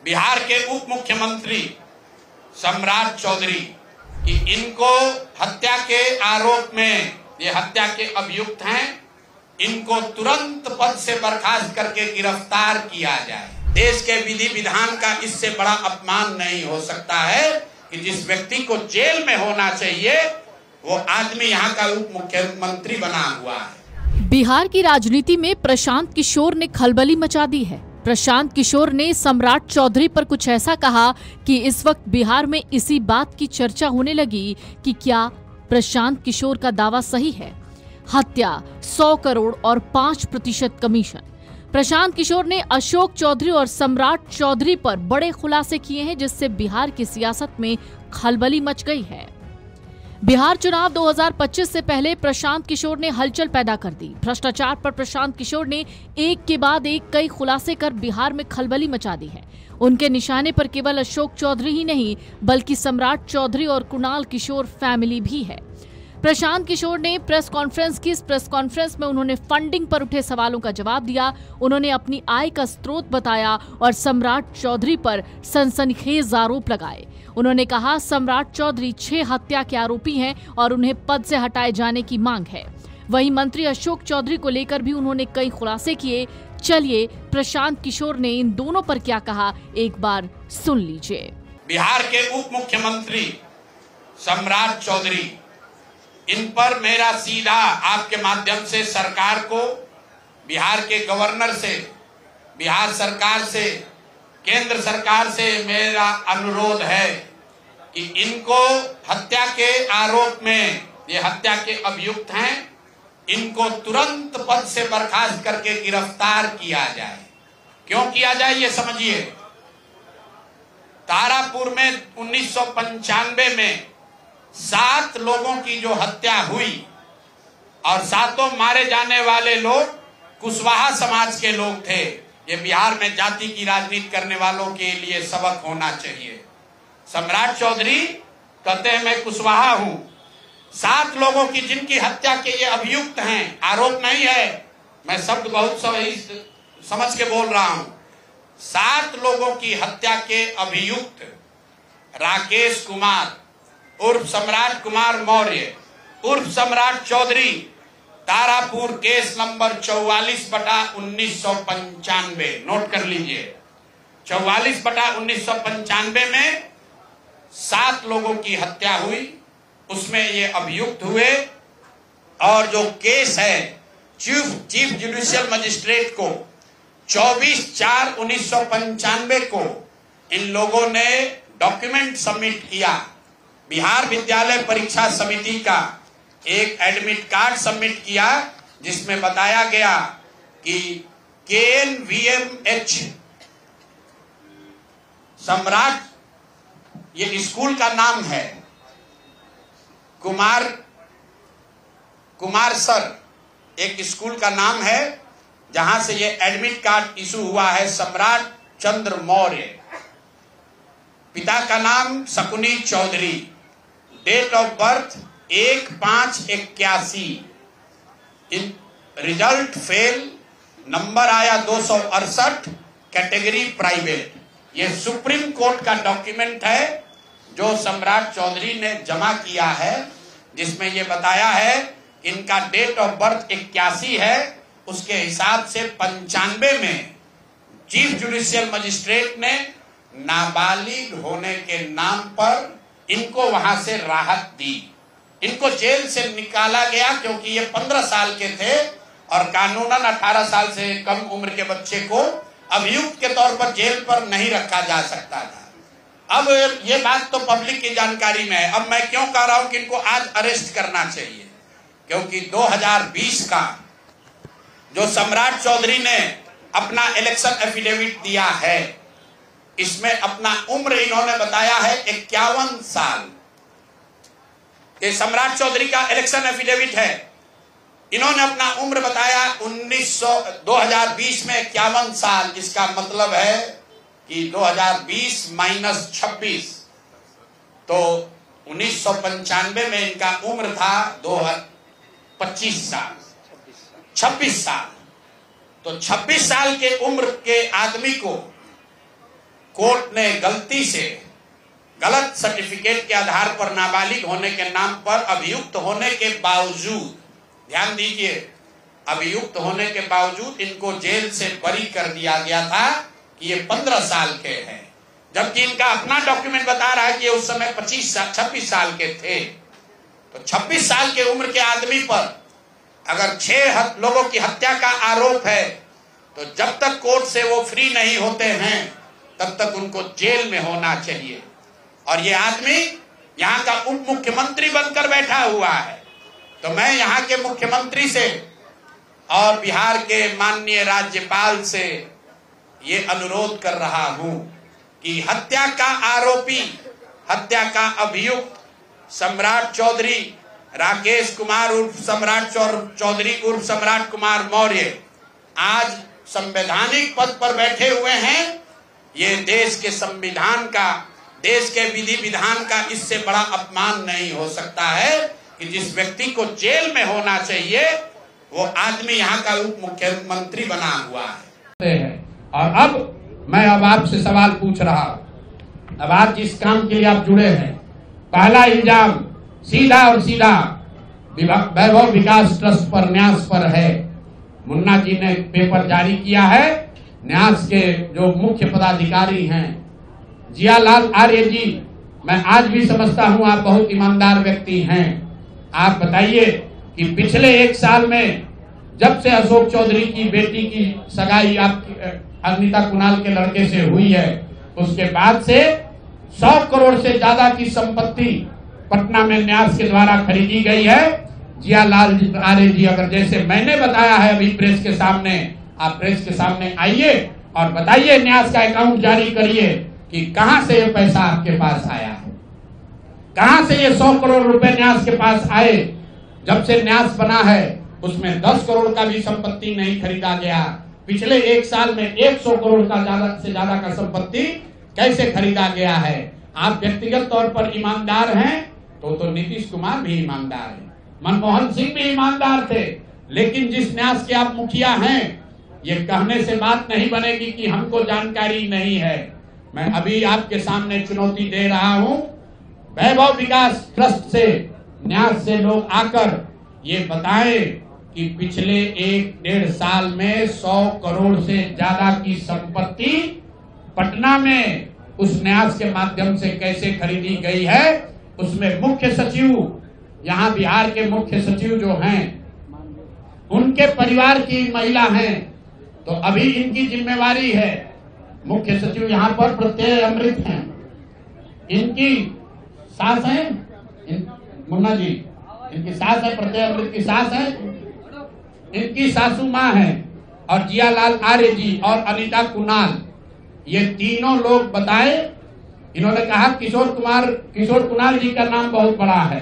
बिहार के उप मुख्यमंत्री सम्राट चौधरी कि इनको हत्या के आरोप में, ये हत्या के अभियुक्त हैं, इनको तुरंत पद से बर्खास्त करके गिरफ्तार किया जाए। देश के विधि विधान का इससे बड़ा अपमान नहीं हो सकता है कि जिस व्यक्ति को जेल में होना चाहिए वो आदमी यहाँ का उप मुख्यमंत्री बना हुआ है। बिहार की राजनीति में प्रशांत किशोर ने खलबली मचा दी है। प्रशांत किशोर ने सम्राट चौधरी पर कुछ ऐसा कहा कि इस वक्त बिहार में इसी बात की चर्चा होने लगी कि क्या प्रशांत किशोर का दावा सही है। हत्या, 100 करोड़ और 5% कमीशन। प्रशांत किशोर ने अशोक चौधरी और सम्राट चौधरी पर बड़े खुलासे किए हैं, जिससे बिहार की सियासत में खलबली मच गई है। बिहार चुनाव 2025 से पहले प्रशांत किशोर ने हलचल पैदा कर दी। भ्रष्टाचार पर प्रशांत किशोर ने एक के बाद एक कई खुलासे कर बिहार में खलबली मचा दी है। उनके निशाने पर केवल अशोक चौधरी ही नहीं बल्कि सम्राट चौधरी और कुणाल किशोर फैमिली भी है। प्रशांत किशोर ने प्रेस कॉन्फ्रेंस की। इस प्रेस कॉन्फ्रेंस में उन्होंने फंडिंग पर उठे सवालों का जवाब दिया। उन्होंने अपनी आय का स्रोत बताया और सम्राट चौधरी पर सनसनीखेज आरोप लगाए। उन्होंने कहा सम्राट चौधरी 6 हत्या के आरोपी हैं और उन्हें पद से हटाए जाने की मांग है। वहीं मंत्री अशोक चौधरी को लेकर भी उन्होंने कई खुलासे किए। चलिए प्रशांत किशोर ने इन दोनों पर क्या कहा, एक बार सुन लीजिए। बिहार के उप मुख्यमंत्री सम्राट चौधरी, इन पर मेरा सीधा आपके माध्यम से सरकार को, बिहार के गवर्नर से, बिहार सरकार से, केंद्र सरकार से मेरा अनुरोध है कि इनको हत्या के आरोप में, ये हत्या के अभियुक्त हैं, इनको तुरंत पद से बर्खास्त करके गिरफ्तार किया जाए। क्यों किया जाए ये समझिए। तारापुर में 1995 में 7 लोगों की जो हत्या हुई और 7 मारे जाने वाले लोग कुशवाहा समाज के लोग थे। ये बिहार में जाति की राजनीति करने वालों के लिए सबक होना चाहिए। सम्राट चौधरी कहते हैं मैं कुशवाहा हूं। 7 लोगों की जिनकी हत्या के ये अभियुक्त हैं, आरोप नहीं है, मैं शब्द बहुत सही समझ के बोल रहा हूं। 7 लोगों की हत्या के अभियुक्त राकेश कुमार उर्फ सम्राट कुमार मौर्य उर्फ Samrat Chaudhary, Tarapur case number 44/1995, note कर लीजिए। 44/1995 में 7 लोगों की हत्या हुई, उसमें ये अभियुक्त हुए और जो केस है चीफ जुडिशियल मजिस्ट्रेट को 24/4/1995 को इन लोगों ने डॉक्यूमेंट सबमिट किया। बिहार विद्यालय परीक्षा समिति का एक एडमिट कार्ड सबमिट किया जिसमें बताया गया कि KNVMH सम्राट, ये स्कूल का नाम है, कुमार सर एक स्कूल का नाम है जहां से ये एडमिट कार्ड इशू हुआ है। सम्राट चंद्र मौर्य, पिता का नाम Shakuni Chaudhary, date of birth 1/5/81, result fail, number आया 268, कैटेगरी प्राइवेट। ये सुप्रीम कोर्ट का डॉक्यूमेंट है जो सम्राट चौधरी ने जमा किया है, जिसमें ये बताया है इनका डेट ऑफ बर्थ 81 है। उसके हिसाब से 95 में चीफ जुडिशियल मजिस्ट्रेट ने नाबालिग होने के नाम पर इनको वहां से राहत दी। इनको जेल से निकाला गया क्योंकि ये 15 साल के थे और कानूनन 18 साल से कम उम्र के बच्चे को अभियुक्त के तौर पर जेल पर नहीं रखा जा सकता था। अब ये बात तो पब्लिक की जानकारी में है। अब मैं क्यों कह रहा हूं कि इनको आज अरेस्ट करना चाहिए, क्योंकि 2020 का जो सम्राट चौधरी ने अपना इलेक्शन एफिडेविट दिया है, इसमें अपना उम्र इन्होंने बताया है 51 साल। ये सम्राट चौधरी का इलेक्शन एफिडेविट है। इन्होंने अपना उम्र बताया 2020 में 51 साल। इसका मतलब है कि 2020 - 26, तो 1995 में इनका उम्र था 25 साल, 26 साल। तो 26 साल के उम्र के आदमी को कोर्ट ने गलती से गलत सर्टिफिकेट के आधार पर नाबालिग होने के नाम पर अभियुक्त होने के बावजूद, ध्यान दीजिए, अभियुक्त होने के बावजूद इनको जेल से बरी कर दिया गया था कि ये 15 साल के हैं, जबकि इनका अपना डॉक्यूमेंट बता रहा है कि ये उस समय 26 साल के थे। तो 26 साल के उम्र के आदमी पर अगर 6 लोगों की हत्या का आरोप है तो जब तक कोर्ट से वो फ्री नहीं होते हैं तब तक उनको जेल में होना चाहिए। और ये आदमी यहाँ का उप मुख्यमंत्री बनकर बैठा हुआ है। तो मैं यहाँ के मुख्यमंत्री से और बिहार के माननीय राज्यपाल से ये अनुरोध कर रहा हूं कि हत्या का आरोपी, हत्या का अभियुक्त सम्राट चौधरी, राकेश कुमार उर्फ सम्राट चौधरी उर्फ सम्राट कुमार मौर्य आज संवैधानिक पद पर बैठे हुए हैं। ये देश के संविधान का, देश के विधि विधान का इससे बड़ा अपमान नहीं हो सकता है कि जिस व्यक्ति को जेल में होना चाहिए वो आदमी यहाँ का उप मुख्यमंत्री बना हुआ है। और अब मैं आपसे सवाल पूछ रहा हूँ, अब आज जिस काम के लिए आप जुड़े हैं, पहला इल्जाम सीधा और सीधा वैभव विकास ट्रस्ट पर, न्यास पर है। मुन्ना जी ने पेपर जारी किया है, न्यास के जो मुख्य पदाधिकारी हैं जियालाल आर्य जी, मैं आज भी समझता हूं आप बहुत ईमानदार व्यक्ति हैं। आप बताइए कि पिछले 1 साल में जब से अशोक चौधरी की बेटी की सगाई आपकी अनीता कुणाल के लड़के से हुई है, उसके बाद से 100 करोड़ से ज्यादा की संपत्ति पटना में न्यास के द्वारा खरीदी गई है। जियालाल आर्य जी, अगर जैसे मैंने बताया है अभी प्रेस के सामने, आप प्रेस के सामने आइए और बताइए, न्यास का अकाउंट जारी करिए कि कहां से ये पैसा आपके पास आया है, कहां से ये 100 करोड़ रुपए न्यास के पास आए। जब से न्यास बना है उसमें 10 करोड़ का भी संपत्ति नहीं खरीदा गया। पिछले 1 साल में 100 करोड़ का ज्यादा से ज्यादा का संपत्ति कैसे खरीदा गया है। आप व्यक्तिगत तौर पर ईमानदार हैं तो नीतीश कुमार भी ईमानदार है, मनमोहन सिंह भी ईमानदार थे, लेकिन जिस न्यास के आप मुखिया हैं, ये कहने से बात नहीं बनेगी कि हमको जानकारी नहीं है। मैं अभी आपके सामने चुनौती दे रहा हूं, वैभव विकास ट्रस्ट से, न्यास से लोग आकर ये बताएं कि पिछले 1-1.5 साल में 100 करोड़ से ज्यादा की संपत्ति पटना में उस न्यास के माध्यम से कैसे खरीदी गई है। उसमें मुख्य सचिव, यहाँ बिहार के मुख्य सचिव जो हैं, उनके परिवार की महिला हैं, तो अभी इनकी जिम्मेवारी है। मुख्य सचिव यहाँ पर प्रत्यय अमृत हैं, इनकी सास है मुन्ना जी, इनकी सास है, प्रत्यय अमृत की सास है, इनकी सासू माँ है, और जियालाल आर्य जी और अनीता कुणाल, ये तीनों लोग बताए। इन्होंने कहा किशोर कुणाल जी का नाम बहुत बड़ा है,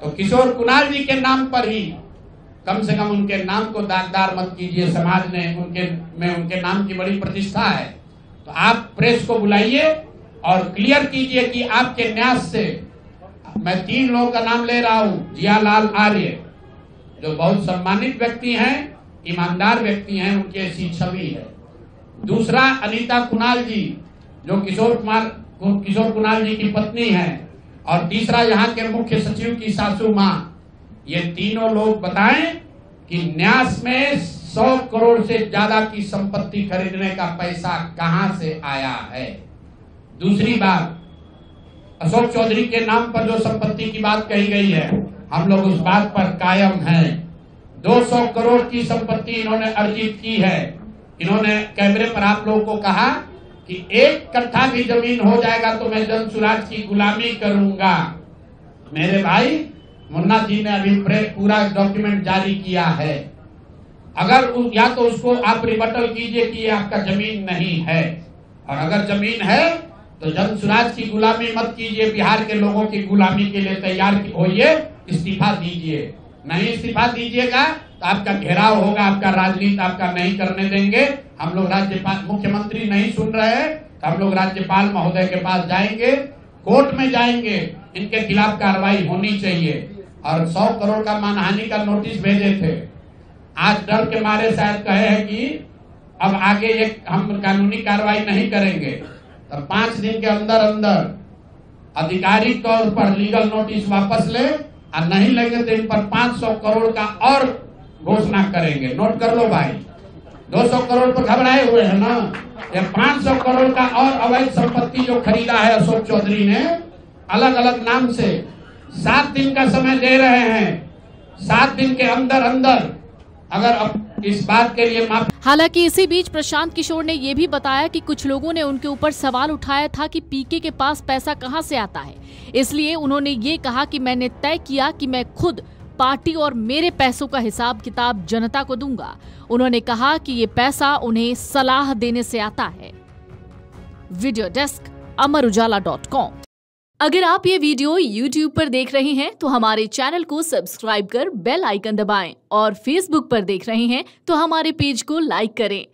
तो किशोर कुणाल जी के नाम पर ही कम से कम उनके नाम को दागदार मत कीजिए। समाज ने उनके नाम की बड़ी प्रतिष्ठा है। तो आप प्रेस को बुलाइए और क्लियर कीजिए कि आपके न्यास से, मैं 3 लोगों का नाम ले रहा हूं, जियालाल आर्य जो बहुत सम्मानित व्यक्ति हैं, ईमानदार व्यक्ति हैं, उनकी ऐसी छवि है। दूसरा अनीता कुणाल जी जो किशोर कुणाल जी की पत्नी है, और तीसरा यहाँ के मुख्य सचिव की सासू माँ। ये तीनों लोग बताएं कि न्यास में 100 करोड़ से ज्यादा की संपत्ति खरीदने का पैसा कहां से आया है। दूसरी बात, अशोक चौधरी के नाम पर जो संपत्ति की बात कही गई है, हम लोग उस बात पर कायम हैं। 200 करोड़ की संपत्ति इन्होंने अर्जित की है। इन्होंने कैमरे पर आप लोगों को कहा कि 1 कट्ठा भी जमीन हो जाएगा तो मैं जन सुराज की गुलामी करूंगा। मेरे भाई, मुन्ना जी ने अभी पूरा डॉक्यूमेंट जारी किया है। अगर या तो उसको आप रिबटल कीजिए कि ये आपका जमीन नहीं है, और अगर जमीन है तो जन सुराज की गुलामी मत कीजिए, बिहार के लोगों की गुलामी के लिए तैयार होइए, इस्तीफा दीजिए। नहीं इस्तीफा दीजिएगा तो आपका घेराव होगा, आपका राजनीति आपका नहीं करने देंगे। हम लोग राज्यपाल, मुख्यमंत्री नहीं सुन रहे हैं तो हम लोग राज्यपाल महोदय के पास जाएंगे, कोर्ट में जाएंगे, इनके खिलाफ कार्रवाई होनी चाहिए। और 100 करोड़ का मानहानि का नोटिस भेजे थे, आज डर के मारे शायद कहे हैं कि अब आगे हम कानूनी कार्रवाई नहीं करेंगे। तो 5 दिन के अंदर अंदर आधिकारिक तौर पर लीगल नोटिस वापस ले, और नहीं लेंगे तो इन पर 500 करोड़ का और घोषणा करेंगे। नोट कर लो भाई, 200 करोड़ पर घबराए हुए हैं ना, ये 500 करोड़ का और अवैध संपत्ति जो खरीदा है अशोक चौधरी ने अलग अलग नाम से, 7 दिन का समय दे रहे हैं। 7 दिन के अंदर अंदर अगर अब इस बात के लिए माफ। हालांकि इसी बीच प्रशांत किशोर ने ये भी बताया कि कुछ लोगों ने उनके ऊपर सवाल उठाया था कि पीके के पास पैसा कहां से आता है, इसलिए उन्होंने ये कहा कि मैंने तय किया कि मैं खुद पार्टी और मेरे पैसों का हिसाब किताब जनता को दूंगा। उन्होंने कहा कि ये पैसा उन्हें सलाह देने से आता है। वीडियो डेस्क अमरउजाला.com। अगर आप ये वीडियो YouTube पर देख रहे हैं तो हमारे चैनल को सब्सक्राइब कर बेल आइकन दबाएं, और Facebook पर देख रहे हैं तो हमारे पेज को लाइक करें।